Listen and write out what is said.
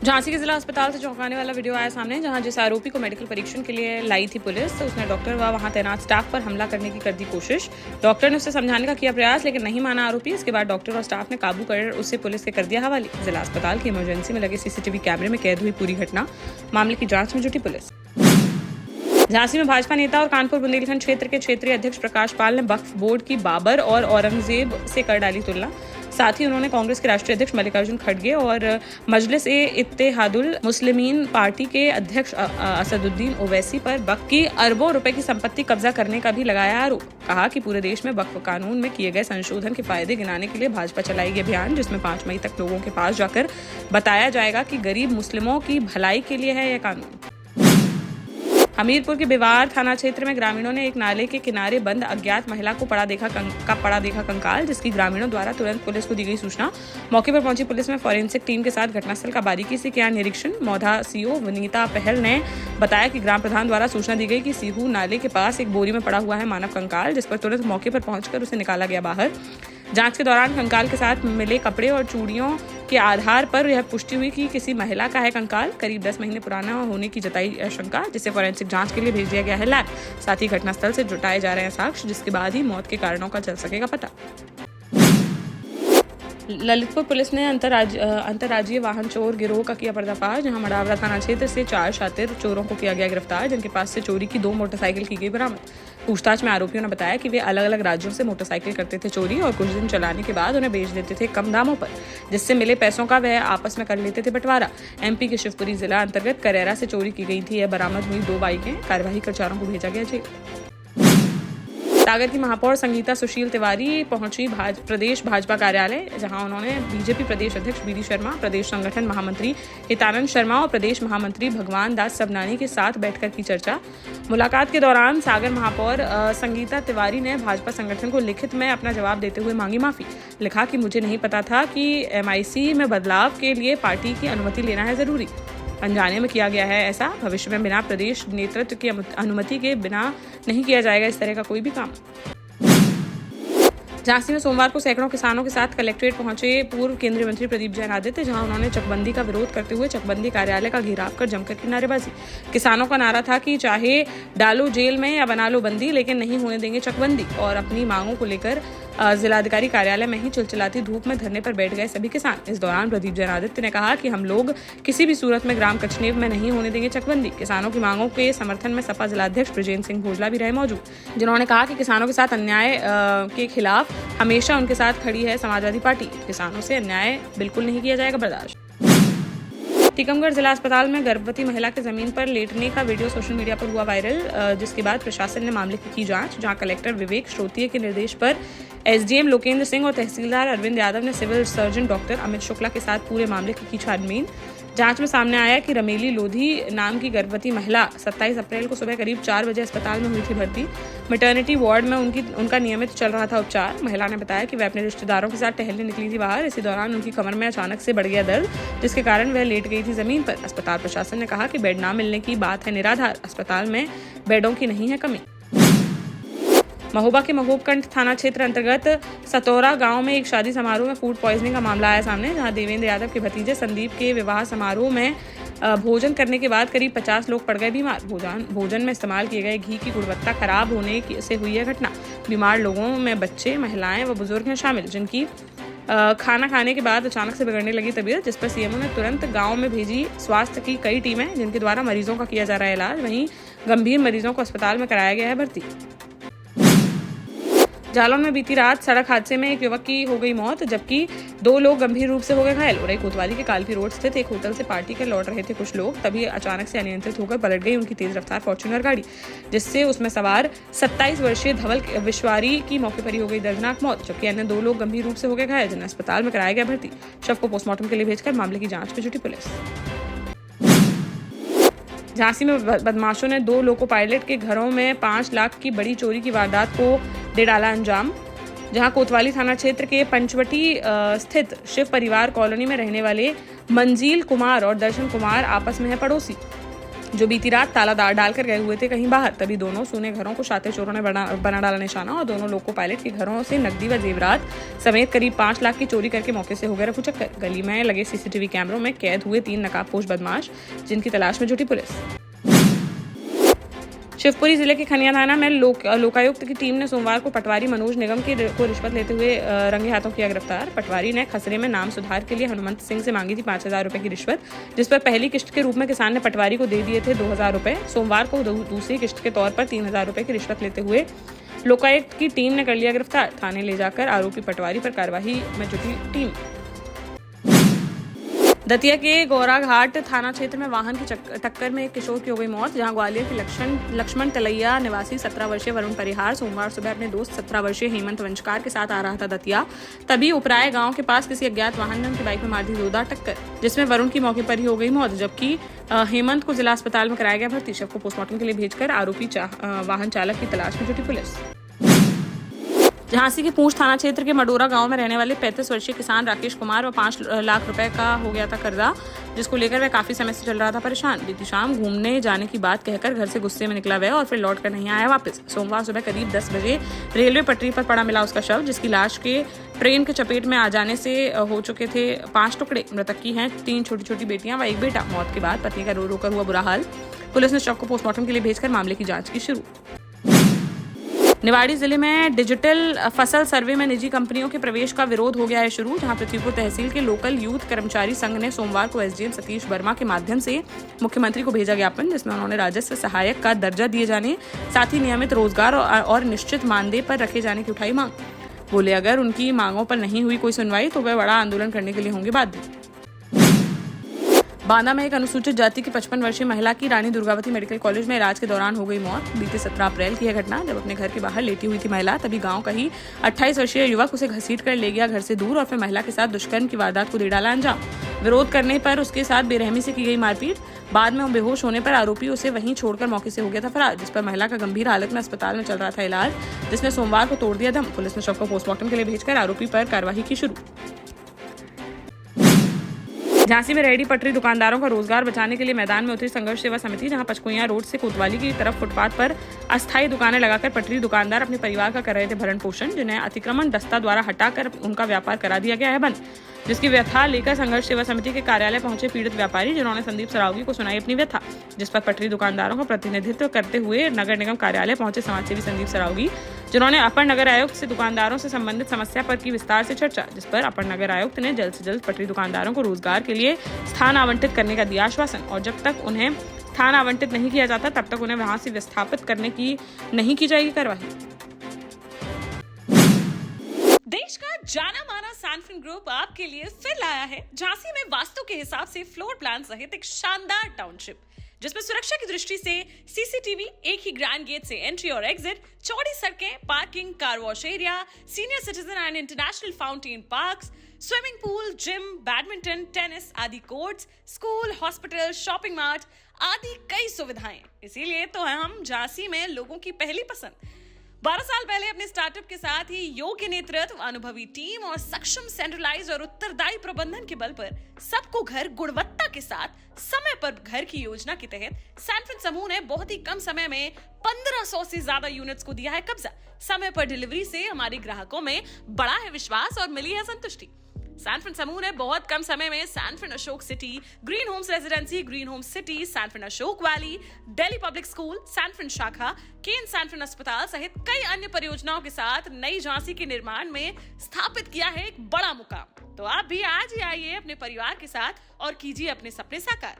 झांसी के जिला अस्पताल से चौंकाने वाला वीडियो आया सामने, जहां जिस आरोपी को मेडिकल परीक्षण के लिए लाई थी पुलिस, तो उसने डॉक्टर व वहां तैनात स्टाफ पर हमला करने की कर दी कोशिश। डॉक्टर ने उसे समझाने का किया प्रयास, लेकिन नहीं माना आरोपी। इसके बाद डॉक्टर और स्टाफ ने काबू कर उसे पुलिस के कर दिया हवाले। जिला अस्पताल की इमरजेंसी में लगे सीसीटीवी कैमरे में कैद हुई पूरी घटना। मामले की जांच में जुटी पुलिस। झांसी में भाजपा नेता और कानपुर बुंदेलखंड क्षेत्र के क्षेत्रीय अध्यक्ष प्रकाश पाल ने वक्फ बोर्ड की बाबर और औरंगजेब से कर डाली तुलना। साथ ही उन्होंने कांग्रेस के राष्ट्रीय अध्यक्ष मल्लिकार्जुन खड़गे और मजलिस-ए-इत्तेहादुल मुस्लिमीन पार्टी के अध्यक्ष असदुद्दीन ओवैसी पर वक्फ की अरबों रुपए की संपत्ति कब्जा करने का भी लगाया आरोप। कहा कि पूरे देश में वक्फ कानून में किए गए संशोधन के फायदे गिनाने के लिए भाजपा चलाएगी अभियान, जिसमें 5 मई तक लोगों के पास जाकर बताया जाएगा कि गरीब मुस्लिमों की भलाई के लिए है यह कानून। हमीरपुर के बिवार थाना क्षेत्र में ग्रामीणों ने एक नाले के किनारे बंद अज्ञात महिला को पड़ा देखा कंकाल, जिसकी ग्रामीणों द्वारा तुरंत पुलिस को दी गई सूचना। मौके पर पहुंची पुलिस में फॉरेंसिक टीम के साथ घटनास्थल का बारीकी से किया निरीक्षण। मौधा सीओ वनीता पहल ने बताया कि ग्राम प्रधान द्वारा सूचना दी गई कि सीहू नाले के पास एक बोरी में पड़ा हुआ है मानव कंकाल, जिस पर तुरंत मौके पर पहुंचकर उसे निकाला गया बाहर। जांच के दौरान कंकाल के साथ मिले कपड़े और चूड़ियों के आधार पर यह पुष्टि हुई कि किसी महिला का है कंकाल। करीब 10 महीने पुराना होने की जताई आशंका, जिसे फॉरेंसिक जांच के लिए भेज दिया गया है लैब। साथ ही घटनास्थल से जुटाए जा रहे हैं साक्ष्य, जिसके बाद ही मौत के कारणों का चल सकेगा पता। ललितपुर पुलिस ने अंतर्राज्यीय वाहन चोर गिरोह का किया पर्दाफाश, जहां मडावरा थाना क्षेत्र से 4 शातिर चोरों को किया गया गिरफ्तार, जिनके पास से चोरी की 2 मोटरसाइकिल की गई बरामद। पूछताछ में आरोपियों ने बताया कि वे अलग अलग राज्यों से मोटरसाइकिल करते थे चोरी और कुछ दिन चलाने के बाद उन्हें बेच देते थे कम दामों पर, जिससे मिले पैसों का वह आपस में कर लेते थे बंटवारा। एमपी के शिवपुरी जिला अंतर्गत करेरा से चोरी की गई थी। यह बरामद हुई 2 बाइकें। कार्यवाही कर चारों को भेजा गया जेल। सागर की महापौर संगीता सुशील तिवारी पहुंची प्रदेश भाजपा कार्यालय, जहां उन्होंने बीजेपी प्रदेश अध्यक्ष बीडी शर्मा, प्रदेश संगठन महामंत्री हितानंद शर्मा और प्रदेश महामंत्री भगवान दास सबनानी के साथ बैठकर की चर्चा। मुलाकात के दौरान सागर महापौर संगीता तिवारी ने भाजपा संगठन को लिखित में अपना जवाब देते हुए मांगी माफी। लिखा कि मुझे नहीं पता था कि MIC में बदलाव के लिए पार्टी की अनुमति लेना है जरूरी। अनजाने में किया गया है ऐसा। भविष्य में बिना प्रदेश नेतृत्व की अनुमति के बिना नहीं किया जाएगा इस तरह का कोई भी काम। झांसी में सोमवार को सैकड़ों किसानों के साथ कलेक्ट्रेट पहुंचे पूर्व केंद्रीय मंत्री प्रदीप जैन आदित्य, जहां उन्होंने चकबंदी का विरोध करते हुए चकबंदी कार्यालय का घेराव कर जमकर की नारेबाजी। किसानों का नारा था कि चाहे डालो जेल में या बना लो बंदी, लेकिन नहीं होने देंगे चकबंदी। और अपनी मांगों को लेकर जिलाधिकारी कार्यालय में ही चिलचिलाती धूप में धरने पर बैठ गए सभी किसान। इस दौरान प्रदीप जैन आदित्य ने कहा कि हम लोग किसी भी सूरत में ग्राम कचनेव में नहीं होने देंगे चकबंदी। किसानों की मांगों के समर्थन में सपा जिलाध्यक्ष ब्रजेंद्र सिंह भोजला भी रहे मौजूद, जिन्होंने कहा कि किसानों के साथ अन्याय के खिलाफ हमेशा उनके साथ खड़ी है समाजवादी पार्टी। किसानों से अन्याय बिल्कुल नहीं किया जाएगा बर्दाश्त। टीकमगढ़ जिला अस्पताल में गर्भवती महिला के जमीन पर लेटने का वीडियो सोशल मीडिया पर हुआ वायरल, जिसके बाद प्रशासन ने मामले की जांच। जहां कलेक्टर विवेक श्रोतीय के निर्देश पर SDM लोकेंद्र सिंह और तहसीलदार अरविंद यादव ने civil surgeon doctor Amit Shukla के साथ पूरे मामले की छानबीन। जांच में सामने आया कि रमेली लोधी नाम की गर्भवती महिला 27 अप्रैल को सुबह करीब 4 बजे अस्पताल में हुई थी भर्ती। मैटरनिटी वार्ड में उनका नियमित चल रहा था उपचार। महिला ने बताया कि वह अपने रिश्तेदारों के साथ टहलने निकली थी बाहर। इसी दौरान उनकी कमर में अचानक से बढ़ गया दर्द, जिसके कारण वह लेट गई थी जमीन पर। अस्पताल प्रशासन ने कहा कि बेड न मिलने की बात है निराधार, अस्पताल में बेडों की नहीं है कमी। महोबा के महोबकंठ थाना क्षेत्र अंतर्गत सतौरा गांव में एक शादी समारोह में फूड पॉइजनिंग का मामला आया सामने, जहां देवेंद्र यादव के भतीजे संदीप के विवाह समारोह में भोजन करने के बाद करीब 50 लोग पड़ गए बीमार। भोजन में इस्तेमाल किए गए घी की गुणवत्ता खराब होने से हुई है घटना। बीमार लोगों में बच्चे, महिलाएं व बुजुर्ग हैं शामिल, जिनकी खाना खाने के बाद अचानक से बिगड़ने लगी तबीयत, जिस पर CMO ने तुरंत गांव में भेजी स्वास्थ्य की कई टीमें, जिनके द्वारा मरीजों का किया जा रहा है इलाज। वहीं गंभीर मरीजों को अस्पताल में कराया गया है भर्ती। जालौन में बीती रात सड़क हादसे में एक युवक की हो गई मौत, जबकि 2 लोग गंभीर रूप से हो गए घायल। उरई कोतवाली के कालपी रोड स्थित एक होटल से पार्टी कर लौट रहे थे कुछ लोग, तभी अचानक से अनियंत्रित होकर पलट गई उनकी तेज रफ्तार फॉर्च्यूनर गाड़ी, जिससे उसमें सवार 27 वर्षीय धवल विश्वारी की मौके पर ही हो गई दर्दनाक मौत, जबकि अन्य 2 लोग गंभीर रूप से हो गए घायल, जिन्हें अस्पताल में कराया गया भर्ती। शव को पोस्टमार्टम के लिए भेजकर मामले की जांच में जुटी पुलिस। झांसी में बदमाशों ने 2 लोको पायलट के घरों में 5 लाख की बड़ी चोरी की वारदात को दे डाला अंजाम, जहां कोतवाली थाना क्षेत्र के पंचवटी स्थित शिव परिवार कॉलोनी में रहने वाले मंजील कुमार और दर्शन कुमार आपस में है पड़ोसी। जो बीती रात ताला डालकर गए हुए थे कहीं बाहर। तभी दोनों सूने घरों को शातिर चोरों ने बना डाला निशाना और दोनों लोको पायलट के घरों से नकदी व जेवरात समेत करीब 5 लाख की चोरी करके मौके से हो गए रफूचक्कर। गली में लगे सीसीटीवी कैमरों में कैद हुए 3 नकाबपोश बदमाश, जिनकी तलाश में जुटी पुलिस। शिवपुरी जिले के खनिया थाना में लोकायुक्त की टीम ने सोमवार को पटवारी मनोज निगम को रिश्वत लेते हुए रंगे हाथों किया गिरफ्तार। पटवारी ने खसरे में नाम सुधार के लिए हनुमंत सिंह से मांगी थी 5,000 रुपए की रिश्वत, जिस पर पहली किश्त के रूप में किसान ने पटवारी को दे दिए थे 2,000 रुपए। सोमवार को दूसरी किश्त के तौर पर 3,000 रुपए की रिश्वत लेते हुए लोकायुक्त की टीम ने कर लिया गिरफ्तार। थाने ले जाकर आरोपी पटवारी पर कार्रवाई में जुटी टीम। दतिया के गौराघाट थाना क्षेत्र में वाहन की टक्कर में एक किशोर की हो गई मौत, जहां ग्वालियर के लक्ष्मण तलैया निवासी 17 वर्षीय वरुण परिहार सोमवार सुबह अपने दोस्त 17 वर्षीय हेमंत वंशकार के साथ आ रहा था दतिया। तभी उपराय गांव के पास किसी अज्ञात वाहन ने उनकी बाइक में मार दी जोरदार टक्कर, जिसमें वरुण की मौके पर ही हो गई मौत, जबकि हेमंत को जिला अस्पताल में कराया गया भर्ती। शव को पोस्टमार्टम के लिए भेजकर आरोपी वाहन चालक की तलाश में जुटी पुलिस। झांसी के पूंछ थाना क्षेत्र के मडोरा गांव में रहने वाले 35 वर्षीय किसान राकेश कुमार व 5 लाख रुपए का हो गया था कर्जा, जिसको लेकर वह काफी समय से चल रहा था परेशान। बीती शाम घूमने जाने की बात कहकर घर से गुस्से में निकला वह और फिर लौट कर नहीं आया वापस। सोमवार सुबह करीब 10 बजे रेलवे पटरी पर पड़ा मिला उसका शव, जिसकी लाश के ट्रेन के चपेट में आ जाने से हो चुके थे 5 टुकड़े। मृतक की हैं 3 छोटी छोटी बेटियां व एक बेटा। मौत के बाद पत्नी का रो रो कर हुआ बुरा हाल। पुलिस ने शव को पोस्टमार्टम के लिए भेजकर मामले की जाँच की शुरू। निवाड़ी जिले में डिजिटल फसल सर्वे में निजी कंपनियों के प्रवेश का विरोध हो गया है शुरू, जहां पृथ्वीपुर तहसील के लोकल यूथ कर्मचारी संघ ने सोमवार को एसडीएम सतीश वर्मा के माध्यम से मुख्यमंत्री को भेजा ज्ञापन, जिसमें उन्होंने राजस्व सहायक का दर्जा दिए जाने, साथ ही नियमित रोजगार और निश्चित मानदेय पर रखे जाने की उठाई मांग। बोले अगर उनकी मांगों पर नहीं हुई कोई सुनवाई तो वे बड़ा आंदोलन करने के लिए होंगे बाध्य। बांदा में एक अनुसूचित जाति की 55 वर्षीय महिला की रानी दुर्गावती मेडिकल कॉलेज में इलाज के दौरान हो गई मौत। बीते 17 अप्रैल की यह घटना, जब अपने घर के बाहर लेटी हुई थी महिला, तभी गांव का ही 28 वर्षीय युवक उसे घसीट कर ले गया घर से दूर और फिर महिला के साथ दुष्कर्म की वारदात को दे डाला अंजाम। विरोध करने पर उसके साथ बेरहमी से की गई मारपीट। बाद में बेहोश होने पर आरोपी उसे वहीं छोड़कर मौके से हो गया था फरार, जिस पर महिला का गंभीर हालत में अस्पताल में चल रहा था इलाज, जिसने सोमवार को तोड़ दिया दम। पुलिस ने शव को पोस्टमार्टम के लिए भेजकर आरोपी पर कार्रवाई की शुरू। झांसी में रेहड़ी पटरी दुकानदारों का रोजगार बचाने के लिए मैदान में उतरी संघर्ष सेवा समिति, जहां पचकुइया रोड से कोतवाली की तरफ फुटपाथ पर अस्थायी दुकानें लगाकर पटरी दुकानदार अपने परिवार का कर रहे थे भरण पोषण, जिन्हें अतिक्रमण दस्ता द्वारा हटाकर उनका व्यापार करा दिया गया है बंद। जिसकी व्यथा लेकर संघर्ष सेवा समिति के कार्यालय पहुंचे पीड़ित व्यापारी, जिन्होंने संदीप सरावगी को सुनाई अपनी व्यथा, जिस पर पटरी दुकानदारों का प्रतिनिधित्व करते हुए नगर निगम कार्यालय पहुंचे समाजसेवी संदीप सरावगी, जिन्होंने अपर नगर आयुक्त से दुकानदारों से संबंधित समस्या पर की विस्तार से चर्चा, जिस पर अपर नगर आयुक्त ने जल्द से जल्द पटरी दुकानदारों को रोजगार के लिए स्थान आवंटित करने का दिया आश्वासन, और जब तक उन्हें स्थान आवंटित नहीं किया जाता तब तक उन्हें वहां से विस्थापित करने की नहीं की जाएगी कार्रवाई। देश का जाना माना सैनफिन ग्रुप आपके लिए फिर लाया है झांसी में वास्तु के हिसाब से फ्लोर प्लान सहित एक शानदार टाउनशिप, जिसमें सुरक्षा की दृष्टि से सीसीटीवी, एक ही ग्रैंड गेट से एंट्री और एग्जिट, चौड़ी सड़कें, parking, car wash area, senior citizen and international fountain parks, swimming pool, gym, badminton, tennis आदि courts, school, hospital, shopping mart आदि कई सुविधाएं। इसीलिए तो हम झांसी में लोगों की पहली पसंद। 12 साल पहले अपने स्टार्टअप के साथ ही योग्य नेतृत्व, अनुभवी टीम और सक्षम सेंट्रलाइज और उत्तरदायी प्रबंधन के बल पर सबको घर गुणवत्ता के साथ समय पर घर की योजना के तहत सैनफिन समूह ने बहुत ही कम समय में 1500 से ज्यादा यूनिट्स को दिया है कब्जा। समय पर डिलीवरी से हमारे ग्राहकों में बड़ा है विश्वास और मिली है संतुष्टि। सैनफिन समूह ने बहुत कम समय में सैनफिन Ashok city, green homes residency, green homes city, सैनफिन Ashok valley, Delhi public school, सैनफिन शाखा, केन सैनफिन अस्पताल सहित कई अन्य परियोजनाओं के साथ नई झांसी के निर्माण में स्थापित किया है एक बड़ा मुकाम। तो आप भी आज ही आइए अपने परिवार के साथ और कीजिए अपने सपने साकार।